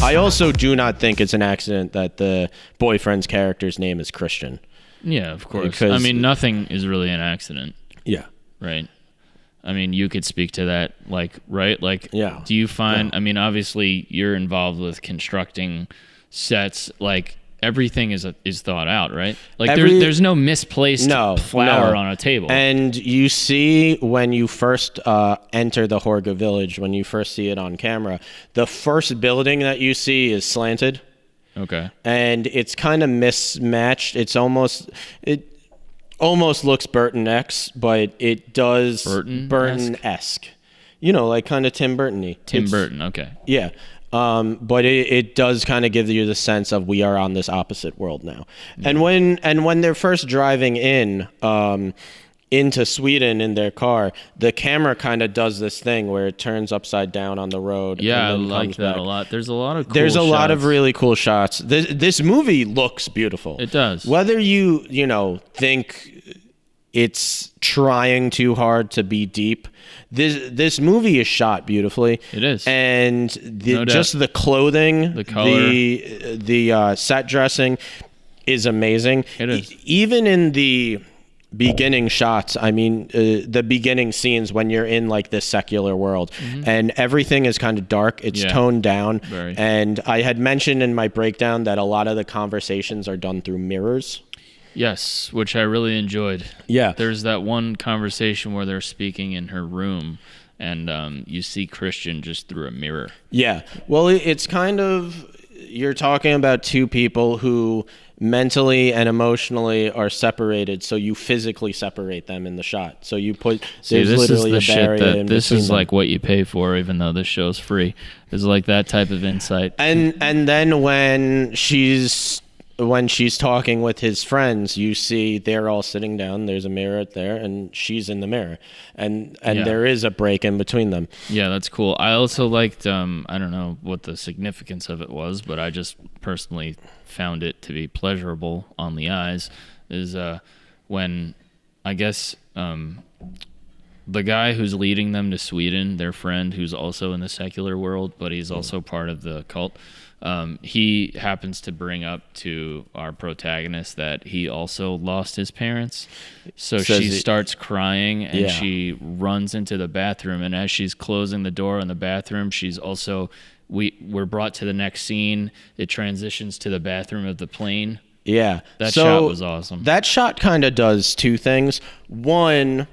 I also do not think it's an accident that the boyfriend's character's name is Christian. Yeah, of course. Because, I mean, nothing is really an accident. Yeah. Right? I mean, you could speak to that, like, right? Like, yeah. Do you find, I mean, obviously you're involved with constructing sets, like, everything is thought out, right? Like, there's no misplaced flower on a table. And you see when you first enter the Horga village, when you first see it on camera, the first building that you see is slanted. Okay. And it's kind of mismatched. It almost looks Burton-esque, but it does Burton-esque. You know, like kind of Tim Burton-y. Tim Burton, okay. Yeah. But it does kind of give you the sense of we are on this opposite world now. Mm. And when they're first driving into Sweden in their car, the camera kind of does this thing where it turns upside down on the road. Yeah, I like that a lot. There's a lot of cool There's a shots. lot of really cool shots. This movie looks beautiful. It does. Whether you think it's trying too hard to be deep, this movie is shot beautifully. It is. And just the clothing, the color, the set dressing is amazing. It is. Even in the beginning shots, I mean, the beginning scenes when you're in like this secular world, and everything is kind of dark. It's toned down. Very. And I had mentioned in my breakdown that a lot of the conversations are done through mirrors. Yes, which I really enjoyed. Yeah. There's that one conversation where they're speaking in her room, and you see Christian just through a mirror. Yeah. Well, it's kind of, you're talking about two people who mentally and emotionally are separated, so you physically separate them in the shot. So you put, there's literally a barrier in this between is them. like what you pay for, even though this show's free. It's like that type of insight. And then when she's talking with his friends, you see they're all sitting down. There's a mirror there, and she's in the mirror, and there is a break in between them. Yeah, that's cool. I also liked, I don't know what the significance of it was, but I just personally found it to be pleasurable on the eyes, is when, I guess, the guy who's leading them to Sweden, their friend who's also in the secular world, but he's also part of the cult, he happens to bring up to our protagonist that he also lost his parents. So she starts crying, and she runs into the bathroom, and as she's closing the door in the bathroom, she's also, we're brought to the next scene. It transitions to the bathroom of the plane. Yeah. That shot was awesome. That shot kind of does two things. One,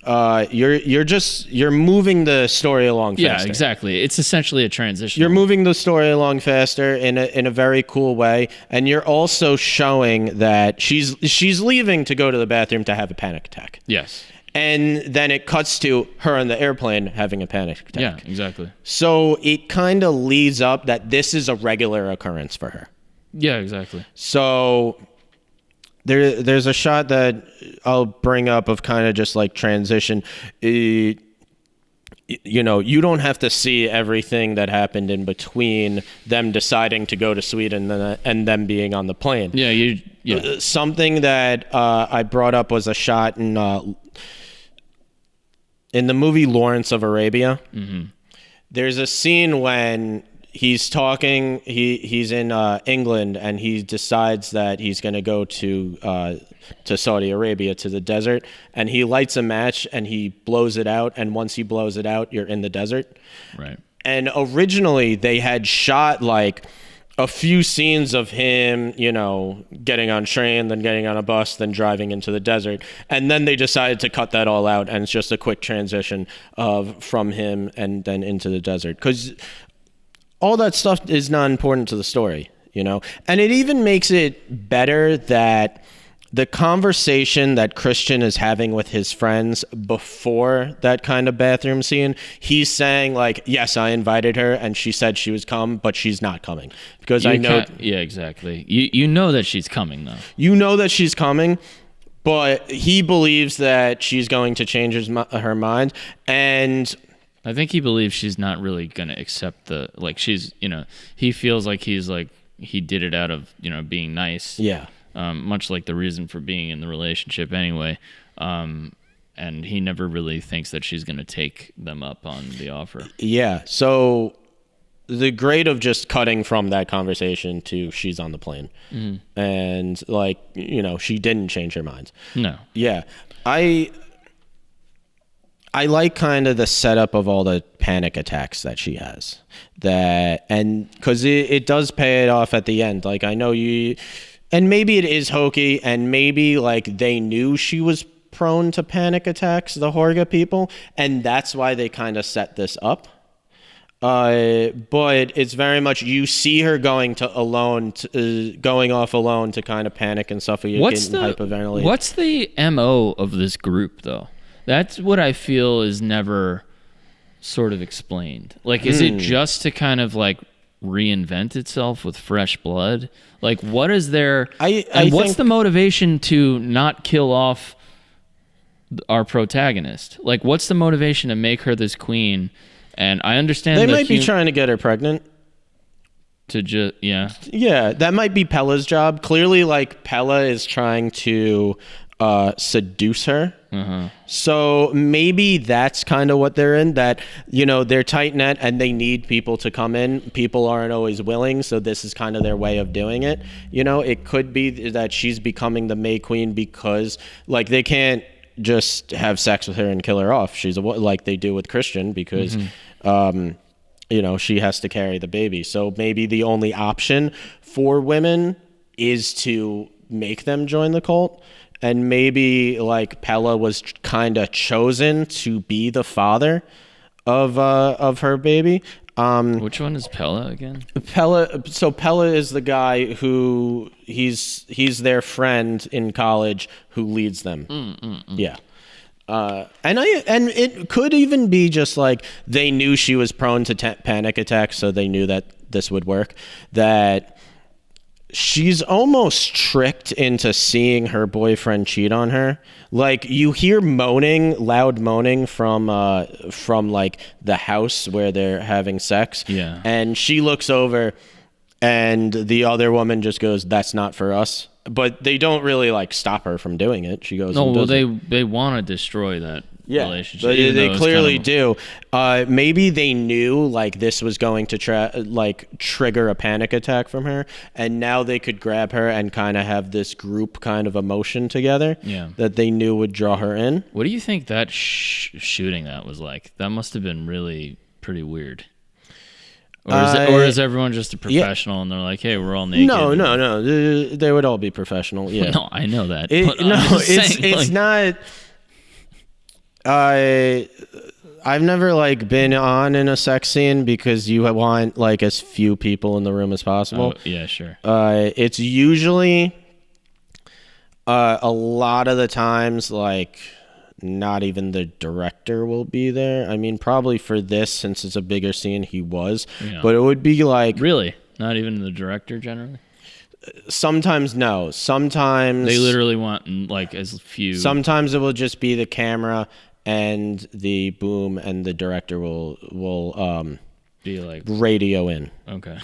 you're moving the story along faster. Yeah, exactly. It's essentially a transition. You're moving the story along faster in a very cool way, and you're also showing that she's leaving to go to the bathroom to have a panic attack. Yes. And then it cuts to her on the airplane having a panic attack. Yeah, exactly. So it kind of leads up that this is a regular occurrence for her. Yeah, exactly. So there's a shot that I'll bring up of kind of just like transition. You don't have to see everything that happened in between them deciding to go to Sweden and them being on the plane. Yeah, Something that I brought up was a shot in the movie Lawrence of Arabia. Mm-hmm. There's a scene when he's talking, he's in England, and he decides that he's going to go to Saudi Arabia, to the desert, and he lights a match and he blows it out, and once he blows it out, you're in the desert. Right. And originally they had shot like a few scenes of him, getting on train, then getting on a bus, then driving into the desert. And then they decided to cut that all out, and it's just a quick transition from him and then into the desert. Because all that stuff is not important to the story, And it even makes it better that the conversation that Christian is having with his friends before that kind of bathroom scene, he's saying like, yes, I invited her and she said she was coming, but she's not coming because I know. Yeah, exactly. You know that she's coming though. You know that she's coming, but he believes that she's going to change her mind. And I think he believes she's not really going to accept he feels like he did it out of, being nice. Yeah. Much like the reason for being in the relationship anyway. And he never really thinks that she's going to take them up on the offer. Yeah. So the grade of just cutting from that conversation to she's on the plane. And like, you know, she didn't change her mind. No. Yeah. I like kind of the setup of all the panic attacks that she has, and because it does pay it off at the end. Like, I know and maybe it is hokey, and maybe like they knew she was prone to panic attacks, the Horga people, and that's why they kind of set this up. But it's very much, you see her going off alone to kind of panic and suffocate and hyperventilate. What's the MO of this group, though? That's what I feel is never sort of explained. Like, is it just to kind of like reinvent itself with fresh blood? Like, what is there? What's the motivation to not kill off our protagonist? Like, what's the motivation to make her this queen? And I understand they might be trying to get her pregnant. Yeah, that might be Pella's job. Clearly, like, Pella is trying to seduce her. So maybe that's kind of what they're in, that, you know, they're tight knit and they need people to come in. People aren't always willing, so this is kind of their way of doing it. You know, it could be that she's becoming the May Queen because, like, they can't just have sex with her and kill her off. She's like they do with Christian, because you know, she has to carry the baby. So maybe the only option for women is to make them join the cult. And maybe like Pella was kind of chosen to be the father of her baby. Which one is Pella again? Pella is the guy who he's their friend in college who leads them. Yeah. And it could even be just like they knew she was prone to panic attacks, so they knew that this would work. That she's almost tricked into seeing her boyfriend cheat on her. Like, you hear loud moaning from like the house where they're having sex. Yeah. And she looks over and the other woman just goes, "That's not for us." But they don't really like stop her from doing it. She goes, "No, well, they want to destroy that relationship." They clearly do. Maybe they knew like this was going to trigger a panic attack from her, and now they could grab her and kind of have this group kind of emotion together. Yeah. That they knew would draw her in. What do you think that shooting that was like? That must have been really pretty weird. Or is everyone just a professional and they're like, "Hey, we're all naked"? No. They would all be professional. Yeah. No, I know that. It's not. I've never like been on in a sex scene because you want like as few people in the room as possible. Oh, yeah, sure. It's usually a lot of the times like not even the director will be there. I mean, probably for this, since it's a bigger scene, he was. Yeah. But it would be like... Really? Not even the director generally? Sometimes no. Sometimes... They literally want like as few... Sometimes it will just be the camera and the boom, and the director will be like... radio in. Okay.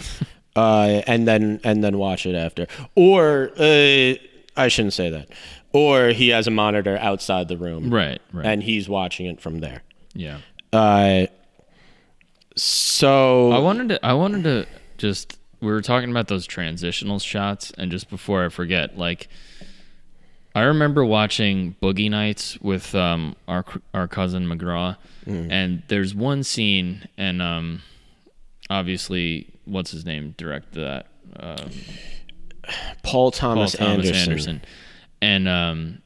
And then watch it after. Or... I shouldn't say that. Or he has a monitor outside the room. Right. And he's watching it from there. Yeah. So I wanted to just, we were talking about those transitional shots, and just before I forget, like, I remember watching Boogie Nights with our cousin McGraw, and there's one scene, and obviously, what's his name directed that? Paul Thomas Anderson. And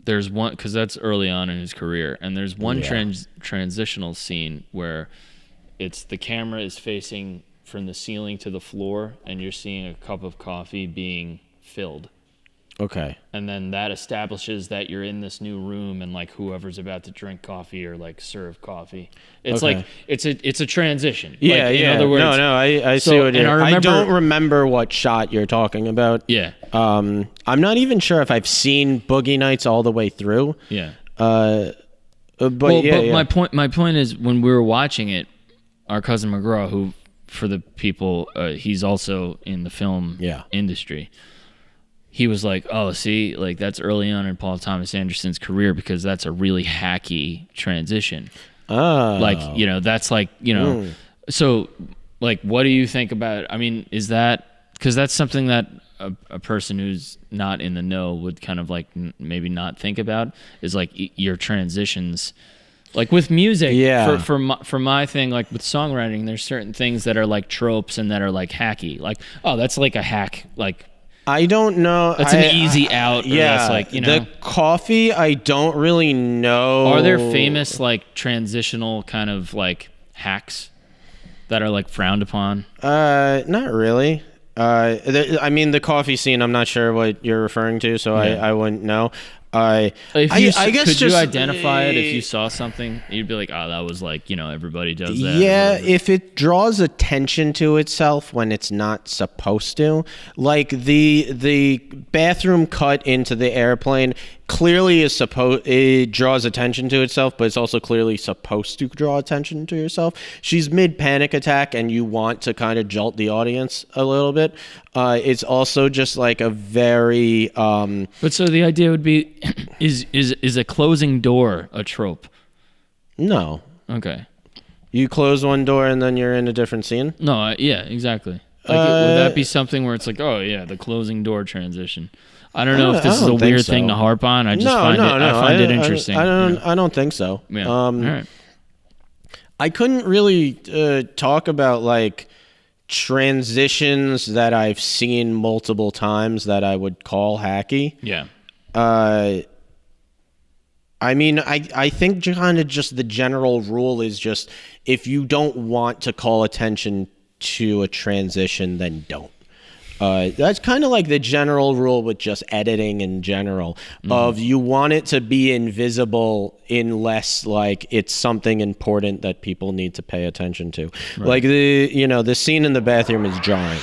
there's one, because that's early on in his career, and there's one transitional scene where it's the camera is facing from the ceiling to the floor, and you're seeing a cup of coffee being filled. Okay. And then that establishes that you're in this new room, and like whoever's about to drink coffee or like serve coffee. It's like it's a transition. Yeah, like, yeah. In other words, I see what you're. I don't remember what shot you're talking about. Yeah. I'm not even sure if I've seen Boogie Nights all the way through. Yeah. But my point is, when we were watching it, our cousin McGraw, who for the people, he's also in the film industry. He was like, "Oh, see, like that's early on in Paul Thomas Anderson's career, because that's a really hacky transition." Oh. Like, you know, that's like, you know, so like, what do you think about it? I mean, is that, because that's something that a person who's not in the know would kind of like maybe not think about, is like your transitions. Like with music, for my thing, like with songwriting, there's certain things that are like tropes and that are like hacky. Like, oh, that's like a hack. Like, I don't know. That's an easy out. Yeah, that's like, you know. The coffee, I don't really know. Are there famous like transitional kind of like hacks that are like frowned upon? Not really. I mean, the coffee scene, I'm not sure what you're referring to, so I wouldn't know. I guess could just, you identify it if you saw something? You'd be like, oh, that was like, you know, everybody does that. Yeah, if it draws attention to itself when it's not supposed to. Like the bathroom cut into the airplane clearly it draws attention to itself, but it's also clearly supposed to draw attention to yourself. She's mid panic attack and you want to kind of jolt the audience a little bit. It's also just like a very but so the idea would be is a closing door a trope? No. Okay. You close one door and then you're in a different scene? No, yeah, exactly. Like, would that be something where it's like, oh yeah, the closing door transition? I don't know if this is a weird thing to harp on. I just find it interesting. I don't think so. Yeah. All right. I couldn't really talk about like transitions that I've seen multiple times that I would call hacky. Yeah. I mean, I think kind of just the general rule is just if you don't want to call attention to a transition, then don't. That's kind of like the general rule with just editing in general of you want it to be invisible unless like it's something important that people need to pay attention to. Right. Like the scene in the bathroom is jarring.